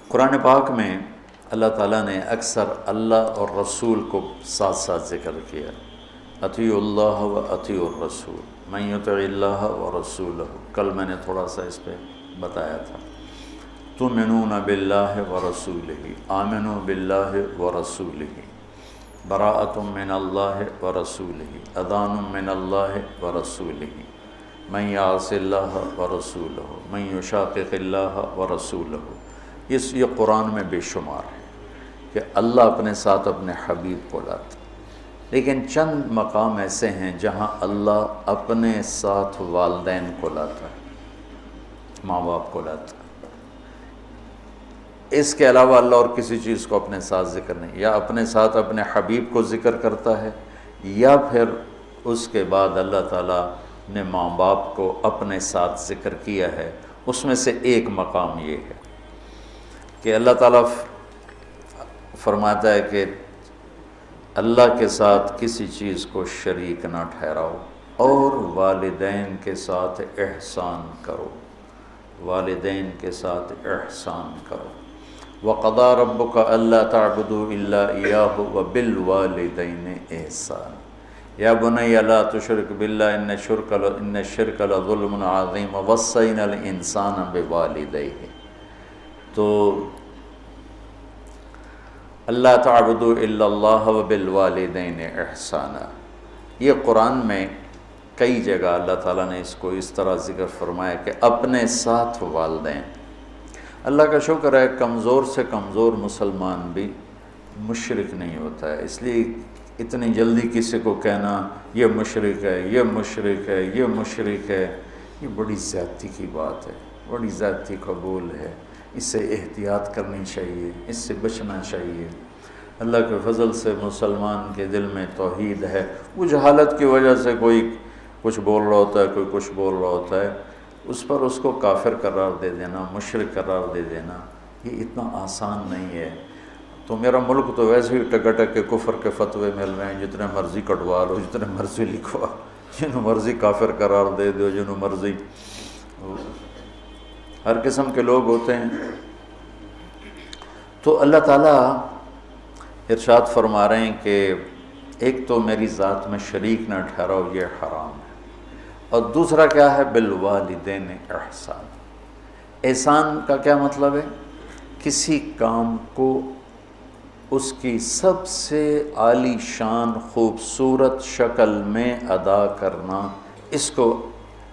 قرآن پاک میں اللہ تعالیٰ نے اکثر اللہ اور رسول کو ساتھ ساتھ ذکر کیا، اطیعوا اللہ و اطیعوا الرسول من یطع اللہ و رسولہ۔ کل میں نے تھوڑا سا اس پہ بتایا تھا، تؤمنون باللہ و رسولہ، آمنوا باللہ و رسولہ، براءۃ من اللہ و رسولہ، اذان من اللہ و رسولہ، من یعص اللہ و رسولہ، من یشاقق اللہ و رسولہ۔ یہ قرآن میں بے شمار ہے کہ اللہ اپنے ساتھ اپنے حبیب کو لاتا، لیکن چند مقام ایسے ہیں جہاں اللہ اپنے ساتھ والدین کو لاتا ہے، ماں باپ کو لاتا ہے۔ اس کے علاوہ اللہ اور کسی چیز کو اپنے ساتھ ذکر نہیں، یا اپنے ساتھ اپنے حبیب کو ذکر کرتا ہے، یا پھر اس کے بعد اللہ تعالیٰ نے ماں باپ کو اپنے ساتھ ذکر کیا ہے۔ اس میں سے ایک مقام یہ ہے کہ اللہ تعالیٰ فرماتا ہے کہ اللہ کے ساتھ کسی چیز کو شریک نہ ٹھہراؤ اور والدین کے ساتھ احسان کرو، والدین کے ساتھ احسان کرو۔ وَقَضَىٰ رَبُّكَ أَلَّا تَعْبُدُوا إِلَّا إِيَّاهُ وَبِالْوَالِدَيْنِ إِحْسَانًا يَا بُنَيَّ لَا تُشْرِكْ بِاللَّهِ إِنَّ الشِّرْكَ لَظُلْمٌ عَظِيمٌ وَوَصَّيْنَا الْإِنسَانَ بِوَالِدَيْهِ۔ تو اللہ تعبدوا الا اللہ وبالوالدین احسانا، یہ قرآن میں کئی جگہ اللہ تعالیٰ نے اس کو اس طرح ذکر فرمایا کہ اپنے ساتھ والدین۔ اللہ کا شکر ہے کمزور سے کمزور مسلمان بھی مشرک نہیں ہوتا ہے، اس لیے اتنی جلدی کسی کو کہنا یہ مشرک ہے، یہ مشرک ہے، یہ مشرک ہے، یہ بڑی زیادتی کی بات ہے، بڑی زیادتی قبول ہے، اس سے احتیاط کرنی چاہیے، اس سے بچنا چاہیے۔ اللہ کے فضل سے مسلمان کے دل میں توحید ہے، وہ جہالت کی وجہ سے کوئی کچھ بول رہا ہوتا ہے، کوئی کچھ بول رہا ہوتا ہے، اس پر اس کو کافر قرار دے دینا، مشرک قرار دے دینا، یہ اتنا آسان نہیں ہے۔ تو میرا ملک تو ویسے ہی ٹکٹک کے کفر کے فتوے مل رہے ہیں، جتنے مرضی کٹوا لو، جتنے مرضی لکھوا، جنہوں مرضی کافر قرار دے دو، جنہوں مرضی، ہر قسم کے لوگ ہوتے ہیں۔ تو اللہ تعالیٰ ارشاد فرما رہے ہیں کہ ایک تو میری ذات میں شریک نہ ٹھہراؤ، یہ حرام ہے، اور دوسرا کیا ہے؟ بالوالدین احسان۔ احسان کا کیا مطلب ہے؟ کسی کام کو اس کی سب سے عالی شان خوبصورت شکل میں ادا کرنا، اس کو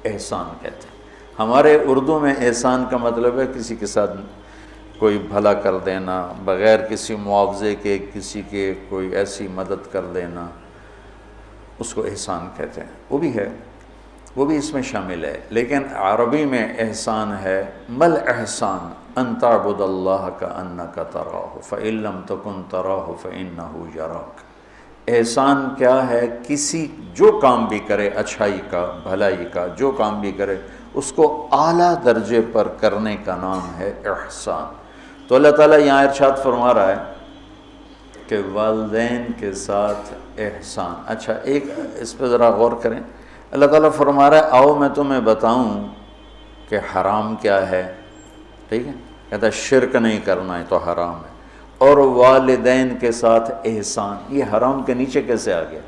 احسان کہتے ہیں۔ ہمارے اردو میں احسان کا مطلب ہے کسی کے ساتھ کوئی بھلا کر دینا، بغیر کسی معاوضے کے کسی کے کوئی ایسی مدد کر دینا، اس کو احسان کہتے ہیں۔ وہ بھی ہے، وہ بھی اس میں شامل ہے، لیکن عربی میں احسان ہے مل احسان ان تعبد اللہ کأنک تراہ فإن لم تکن تراہ فإنہ یراک۔ احسان کیا ہے؟ کسی جو کام بھی کرے، اچھائی کا، بھلائی کا، جو کام بھی کرے، اس کو اعلیٰ درجے پر کرنے کا نام ہے احسان۔ تو اللہ تعالیٰ یہاں ارشاد فرما رہا ہے کہ والدین کے ساتھ احسان۔ اچھا، ایک اس پہ ذرا غور کریں، اللہ تعالیٰ فرما رہا ہے آؤ میں تمہیں بتاؤں کہ حرام کیا ہے، ٹھیک ہے؟ کہتا ہے شرک نہیں کرنا ہے تو حرام ہے، اور والدین کے ساتھ احسان، یہ حرام کے نیچے کیسے آ گیا؟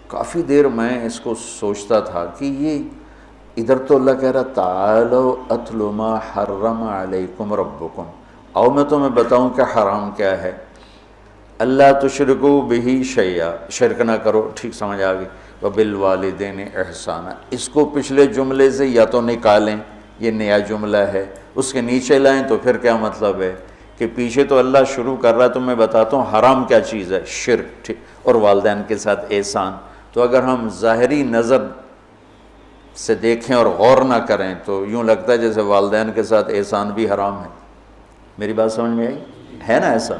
کافی دیر میں اس کو سوچتا تھا کہ یہ ادھر تو اللہ کہہ رہا تعالوا اتل ما حرم علیکم ربکم، آؤ میں تمہیں بتاؤں کہ حرام کیا ہے، اللہ تشرکوا بہ شیئا، شرک نہ کرو، ٹھیک سمجھ آ گئی، وبالوالدین احسانا۔ اس کو پچھلے جملے سے یا تو نکالیں، یہ نیا جملہ ہے، اس کے نیچے لائیں تو پھر کیا مطلب ہے کہ پیچھے تو اللہ شروع کر رہا ہے، تو میں بتاتا ہوں حرام کیا چیز ہے، شرک، ٹھیک، اور والدین کے ساتھ احسان۔ تو اگر ہم ظاہری نظر سے دیکھیں اور غور نہ کریں تو یوں لگتا ہے جیسے والدین کے ساتھ احسان بھی حرام ہے۔ میری بات سمجھ میں آئی ہے نا؟ ایسا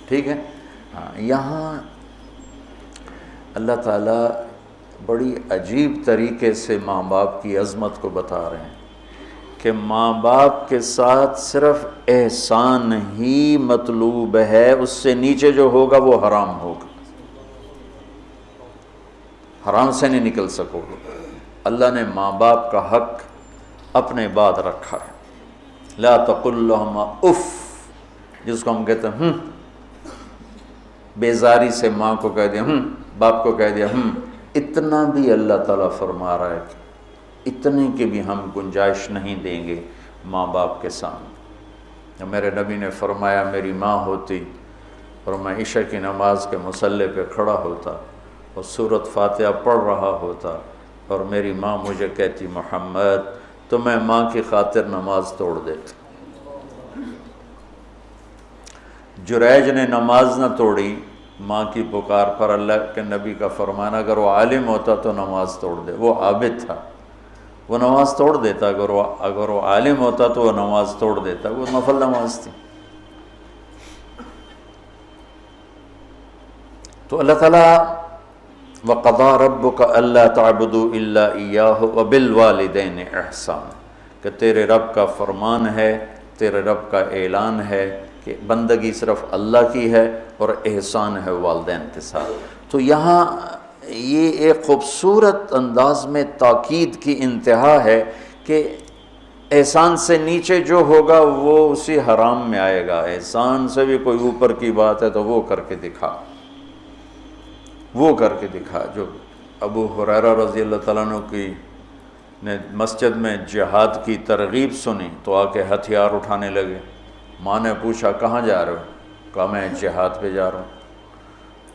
ٹھیک ہے؟ ہاں، یہاں اللہ تعالیٰ بڑی عجیب طریقے سے ماں باپ کی عظمت کو بتا رہے ہیں کہ ماں باپ کے ساتھ صرف احسان ہی مطلوب ہے، اس سے نیچے جو ہوگا وہ حرام ہوگا، حرام سے نہیں نکل سکو گے۔ اللہ نے ماں باپ کا حق اپنے بعد رکھا ہے، لا تقل لهما اف، جس کو ہم کہتے ہیں بیزاری سے ماں کو کہہ دیا باپ کو کہہ دیا اتنا بھی اللہ تعالیٰ فرما رہا ہے کہ اتنے کی بھی ہم گنجائش نہیں دیں گے ماں باپ کے سامنے۔ میرے نبی نے فرمایا میری ماں ہوتی اور میں عشاء کی نماز کے مصلی پہ کھڑا ہوتا اور سورۃ فاتحہ پڑھ رہا ہوتا اور میری ماں مجھے کہتی محمد، تو میں ماں کی خاطر نماز توڑ دیتا۔ جریج نے نماز نہ توڑی ماں کی پکار پر، اللہ کے نبی کا فرمان اگر وہ عالم ہوتا تو نماز توڑ دے، وہ عابد تھا وہ نماز توڑ دیتا، اگر وہ عالم ہوتا تو وہ نماز توڑ دیتا، وہ نفل نماز تھی۔ تو اللہ تعالیٰ وَقَضَىٰ رَبُّكَ أَلَّا تَعْبُدُوا إِلَّا إِيَّاهُ وَبِالْوَالِدَيْنِ إِحْسَانًا، کہ تیرے رب کا فرمان ہے، تیرے رب کا اعلان ہے کہ بندگی صرف اللہ کی ہے اور احسان ہے والدین کے ساتھ۔ تو یہاں یہ ایک خوبصورت انداز میں تاکید کی انتہا ہے کہ احسان سے نیچے جو ہوگا وہ اسی حرام میں آئے گا، احسان سے بھی کوئی اوپر کی بات ہے تو وہ کر کے دکھا، وہ کر کے دکھا۔ جو ابو ہریرہ رضی اللہ تعالیٰ عنہ کی نے مسجد میں جہاد کی ترغیب سنی تو آ کے ہتھیار اٹھانے لگے۔ ماں نے پوچھا کہاں جا رہے ہو؟ کہا میں جہاد پہ جا رہا ہوں۔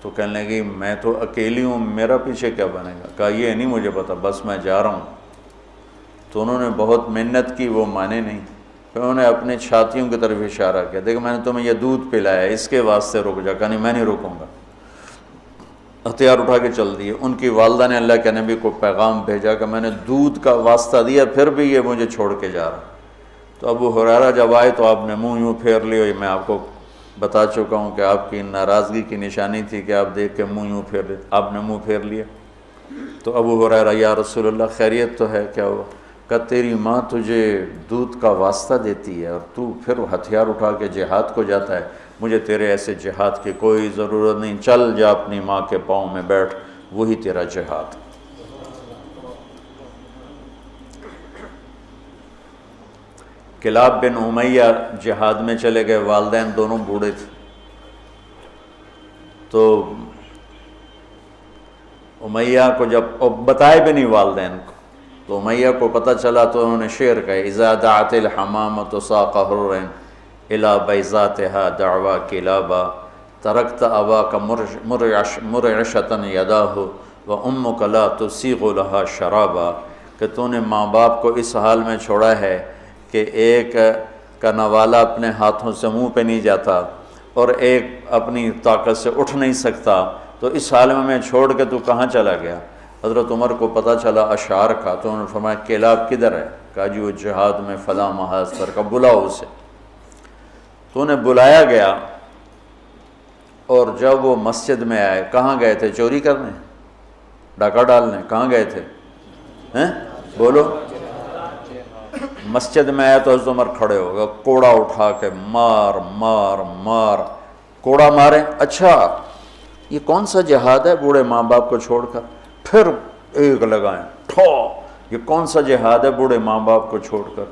تو کہنے لگی میں تو اکیلی ہوں، میرا پیچھے کیا بنے گا؟ کہا یہ نہیں مجھے پتا، بس میں جا رہا ہوں۔ تو انہوں نے بہت محنت کی، وہ مانے نہیں۔ پھر انہوں نے اپنے چھاتیوں کی طرف اشارہ کیا، دیکھو میں نے تمہیں یہ دودھ پلایا، اس کے واسطے رک جا۔ کہا نہیں میں نہیں رکوں گا، ہتھیار اٹھا کے چل دیے۔ ان کی والدہ نے اللہ کے نبی کو پیغام بھیجا کہ میں نے دودھ کا واسطہ دیا پھر بھی یہ مجھے چھوڑ کے جا رہا۔ تو ابو ہریرہ جب آئے تو آپ نے منہ یوں پھیر لیا، میں آپ کو بتا چکا ہوں کہ آپ کی ناراضگی کی نشانی تھی کہ آپ دیکھ کے منہ یوں پھیر لے، آپ نے منہ پھیر لیا۔ تو ابو ہریرہ یا رسول اللہ خیریت تو ہے؟ کیا ہوا؟ کہ تیری ماں تجھے دودھ کا واسطہ دیتی ہے اور تو پھر ہتھیار اٹھا کے جہاد کو جاتا ہے، مجھے تیرے ایسے جہاد کی کوئی ضرورت نہیں، چل جا اپنی ماں کے پاؤں میں بیٹھ، وہی تیرا جہاد۔ کلاب بن امیہ جہاد میں چلے گئے، والدین دونوں بوڑھے تھے۔ تو امیہ کو جب بتائے بھی نہیں والدین کو، تو امیہ کو پتہ چلا تو انہوں نے شعر کہا اذا دعت الحمامۃ ساق حر الی بیضاتها دعوا کلابا ترکت اباک مرعشۃ یداہ وامک لا تسیغ لها شرابا، کہ تو نے ماں باپ کو اس حال میں چھوڑا ہے کہ ایک کا نوالا اپنے ہاتھوں سے منہ پہ نہیں جاتا اور ایک اپنی طاقت سے اٹھ نہیں سکتا، تو اس حال میں چھوڑ کے تو کہاں چلا گیا؟ حضرت عمر کو پتہ چلا اشعار کا، تو انہوں نے فرمایا کلاب کدھر ہے؟ کہا جی وہ جہاد میں فلاں محاذ پر، کا بلاؤ اسے۔ تو انہیں بلایا گیا اور جب وہ مسجد میں آئے، کہاں گئے تھے؟ چوری کرنے، ڈاکہ ڈالنے؟ کہاں گئے تھے؟ بولو۔ مسجد میں آیا تو حضرت عمر کھڑے ہو گئے، کوڑا اٹھا کے مار مار مار، کوڑا مارے، اچھا یہ کون سا جہاد ہے بوڑھے ماں باپ کو چھوڑ کر؟ پھر ایک لگائیں ٹھو، یہ کون سا جہاد ہے بوڑھے ماں باپ کو چھوڑ کر؟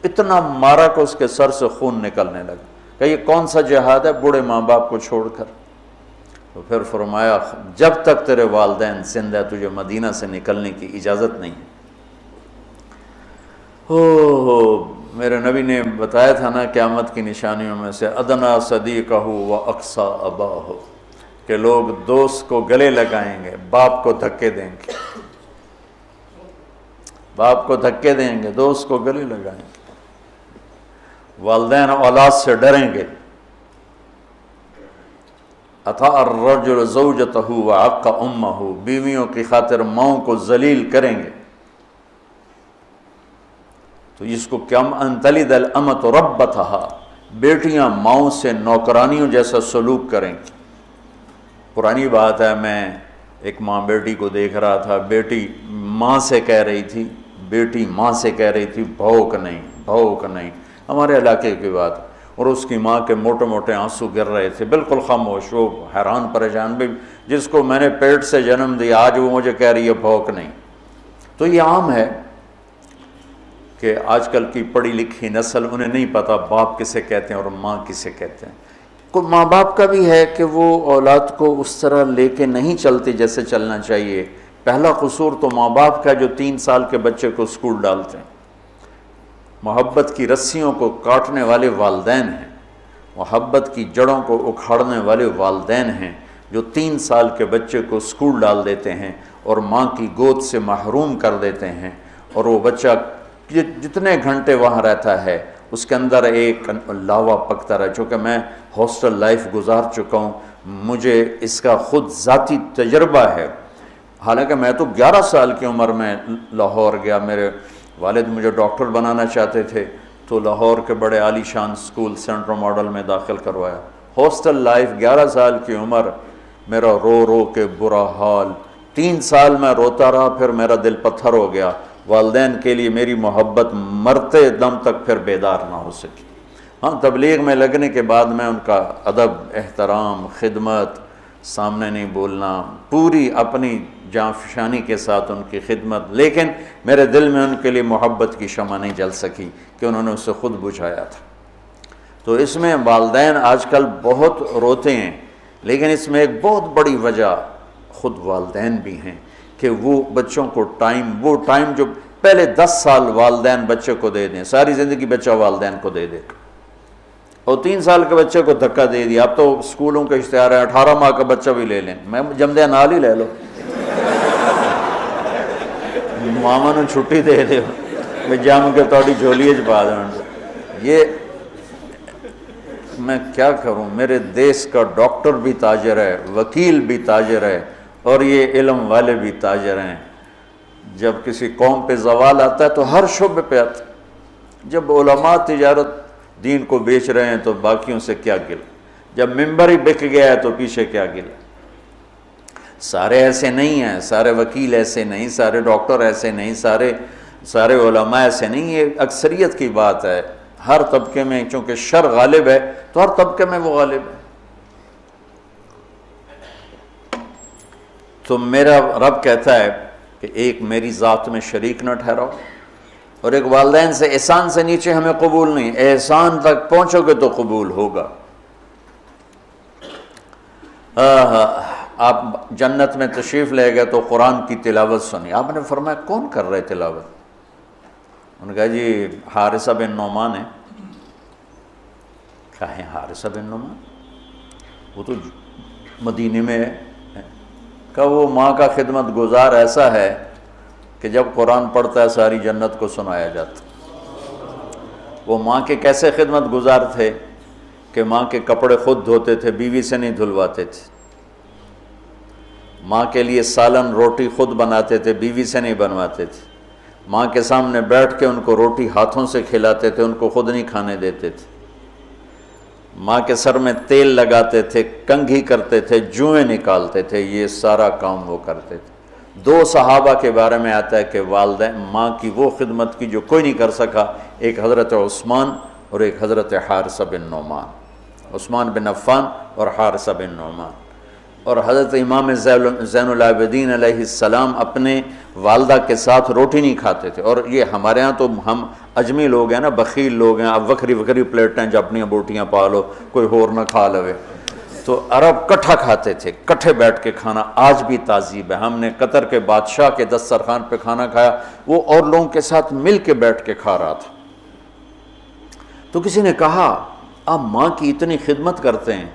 اتنا مارا کہ اس کے سر سے خون نکلنے لگا کہ یہ کون سا جہاد ہے بوڑھے ماں باپ کو چھوڑ کر؟ تو پھر فرمایا جب تک تیرے والدین زندہ ہے تجھے مدینہ سے نکلنے کی اجازت نہیں۔ میرے نبی نے بتایا تھا نا قیامت کی نشانیوں میں سے ادنا صدیقہ و اقصا اباہ، کہ لوگ دوست کو گلے لگائیں گے، باپ کو دھکے دیں گے، باپ کو دھکے دیں گے، دوست کو گلے لگائیں گے، والدین اولاد سے ڈریں گے۔ اطاع الرجل زوجتہ وعق امہ، بیویوں کی خاطر ماؤں کو ذلیل کریں گے۔ تو اس کو کم ان تلد الامۃ ربتھا، بیٹیاں ماؤں سے نوکرانیوں جیسا سلوک کریں گی۔ پرانی بات ہے، میں ایک ماں بیٹی کو دیکھ رہا تھا، بیٹی ماں سے کہہ رہی تھی، بیٹی ماں سے کہہ رہی تھی بھوک نہیں بھوک نہیں، ہمارے علاقے کی بات، اور اس کی ماں کے موٹے موٹے آنسو گر رہے تھے، بالکل خاموش، وہ حیران پریشان بھی، جس کو میں نے پیٹ سے جنم دیا آج وہ مجھے کہہ رہی ہے بھوک نہیں۔ تو یہ عام ہے کہ آج کل کی پڑھی لکھی نسل انہیں نہیں پتہ باپ کسے کہتے ہیں اور ماں کسے کہتے ہیں۔ کوئی ماں باپ کا بھی ہے کہ وہ اولاد کو اس طرح لے کے نہیں چلتی جیسے چلنا چاہیے۔ پہلا قصور تو ماں باپ کا جو 3 سال کے بچے کو اسکول ڈالتے ہیں۔ محبت کی رسیوں کو کاٹنے والے والدین ہیں، محبت کی جڑوں کو اکھاڑنے والے والدین ہیں جو 3 سال کے بچے کو اسکول ڈال دیتے ہیں اور ماں کی گود سے محروم کر دیتے ہیں، اور وہ بچہ جتنے گھنٹے وہاں رہتا ہے اس کے اندر ایک لاوا پکتا رہا۔ چونکہ میں ہاسٹل لائف گزار چکا ہوں، مجھے اس کا خود ذاتی تجربہ ہے۔ حالانکہ میں تو 11 سال کی عمر میں لاہور گیا، میرے والد مجھے ڈاکٹر بنانا چاہتے تھے تو لاہور کے بڑے عالی شان اسکول سینٹرل ماڈل میں داخل کروایا۔ ہاسٹل لائف 11 سال کی عمر، میرا رو رو کے برا حال، 3 سال میں روتا رہا، پھر میرا دل پتھر ہو گیا۔ والدین کے لیے میری محبت مرتے دم تک پھر بیدار نہ ہو سکی۔ ہاں، تبلیغ میں لگنے کے بعد میں ان کا ادب، احترام، خدمت، سامنے نہیں بولنا، پوری اپنی جاں فشانی کے ساتھ ان کی خدمت، لیکن میرے دل میں ان کے لیے محبت کی شمع نہیں جل سکی کہ انہوں نے اسے خود بجھایا تھا۔ تو اس میں والدین آج کل بہت روتے ہیں، لیکن اس میں ایک بہت بڑی وجہ خود والدین بھی ہیں کہ وہ بچوں کو وہ ٹائم جو پہلے 10 سال والدین بچے کو دے دیں، ساری زندگی بچہ والدین کو دے دے، اور 3 سال کے بچے کو دھکا دے دیا۔ اب تو اسکولوں کے اشتہار ہے 18 ماہ کا بچہ بھی لے لیں، میں جمدے نال ہی لے لو، ماما نے چھٹی دے دے میں جم کے تھوڑی جھولی چ پا دیں۔ یہ میں کیا کروں، میرے دیس کا ڈاکٹر بھی تاجر ہے، وکیل بھی تاجر ہے، اور یہ علم والے بھی تاجر ہیں۔ جب کسی قوم پہ زوال آتا ہے تو ہر شعبے پہ آتا ہے۔ جب علماء تجارت دین کو بیچ رہے ہیں تو باقیوں سے کیا گل، جب ممبر ہی بک گیا ہے تو پیچھے کیا گل۔ سارے ایسے نہیں ہیں، سارے وکیل ایسے نہیں، سارے ڈاکٹر ایسے نہیں، سارے علماء ایسے نہیں، یہ اکثریت کی بات ہے۔ ہر طبقے میں چونکہ شر غالب ہے تو ہر طبقے میں وہ غالب ہے۔ تو میرا رب کہتا ہے کہ ایک میری ذات میں شریک نہ ٹھہراؤ، اور ایک والدین سے احسان سے نیچے ہمیں قبول نہیں، احسان تک پہنچو گے تو قبول ہوگا۔ آپ جنت میں تشریف لے گئے تو قرآن کی تلاوت سنی، آپ نے فرمایا کون کر رہے تلاوت؟ انہوں نے کہا جی حارثہ بن نعمان ہے۔ کہا ہے حارثہ بن نعمان؟ وہ تو مدینے میں ہے۔ کہ وہ ماں کا خدمت گزار ایسا ہے کہ جب قرآن پڑھتا ہے ساری جنت کو سنایا جاتا۔ وہ ماں کے کیسے خدمت گزار تھے کہ ماں کے کپڑے خود دھوتے تھے، بیوی سے نہیں دھلواتے تھے۔ ماں کے لیے سالن روٹی خود بناتے تھے، بیوی سے نہیں بنواتے تھے۔ ماں کے سامنے بیٹھ کے ان کو روٹی ہاتھوں سے کھلاتے تھے، ان کو خود نہیں کھانے دیتے تھے۔ ماں کے سر میں تیل لگاتے تھے، کنگھی کرتے تھے، جوئیں نکالتے تھے، یہ سارا کام وہ کرتے تھے۔ 2 صحابہ کے بارے میں آتا ہے کہ والدین ماں کی وہ خدمت کی جو کوئی نہیں کر سکا، ایک حضرت عثمان اور ایک حضرت حارثہ بن نعمان، عثمان بن عفان اور حارثہ بن نعمان۔ اور حضرت امام زین العابدین علیہ السلام اپنے والدہ کے ساتھ روٹی نہیں کھاتے تھے۔ اور یہ ہمارے ہاں تو ہم اجمی لوگ ہیں نا، بخیل لوگ ہیں، اب وکری پلیٹیں جو اپنی بوٹیاں پالو، کوئی اور نہ کھا لوے۔ تو عرب کٹھا کھاتے تھے، کٹھے بیٹھ کے کھانا آج بھی تعذیب ہے۔ ہم نے قطر کے بادشاہ کے دسترخوان پہ کھانا کھایا، وہ اور لوگوں کے ساتھ مل کے بیٹھ کے کھا رہا تھا۔ تو کسی نے کہا آپ ماں کی اتنی خدمت کرتے ہیں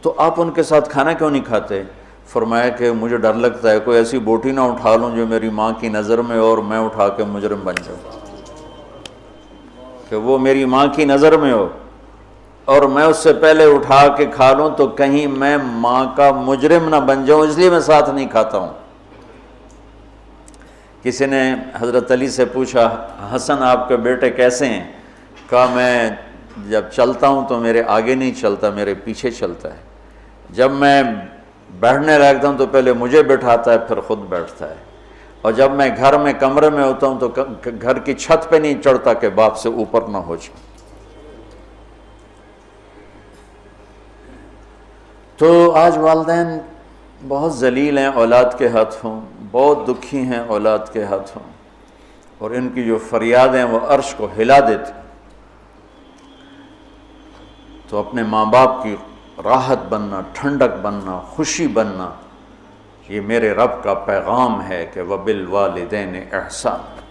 تو آپ ان کے ساتھ کھانا کیوں نہیں کھاتے؟ فرمایا کہ مجھے ڈر لگتا ہے کوئی ایسی بوٹی نہ اٹھا لوں جو میری ماں کی نظر میں اور میں اٹھا کے مجرم بن جاؤں، کہ وہ میری ماں کی نظر میں ہو اور میں اس سے پہلے اٹھا کے کھا لوں تو کہیں میں ماں کا مجرم نہ بن جاؤں، اس لیے میں ساتھ نہیں کھاتا ہوں۔ کسی نے حضرت علی سے پوچھا حسن آپ کے بیٹے کیسے ہیں؟ کہا میں جب چلتا ہوں تو میرے آگے نہیں چلتا، میرے پیچھے چلتا ہے۔ جب میں بیٹھنے لگتا ہوں تو پہلے مجھے بٹھاتا ہے پھر خود بیٹھتا ہے، اور جب میں گھر میں کمرے میں ہوتا ہوں تو گھر کی چھت پہ نہیں چڑھتا کہ باپ سے اوپر نہ ہو جائے۔ تو آج والدین بہت ذلیل ہیں اولاد کے ہاتھوں، بہت دکھی ہیں اولاد کے ہاتھوں، اور ان کی جو فریادیں وہ عرش کو ہلا دیتی. تو اپنے ماں باپ کی راحت بننا، ٹھنڈک بننا، خوشی بننا، یہ میرے رب کا پیغام ہے کہ وَبِالْوَالِدَيْنِ احسان.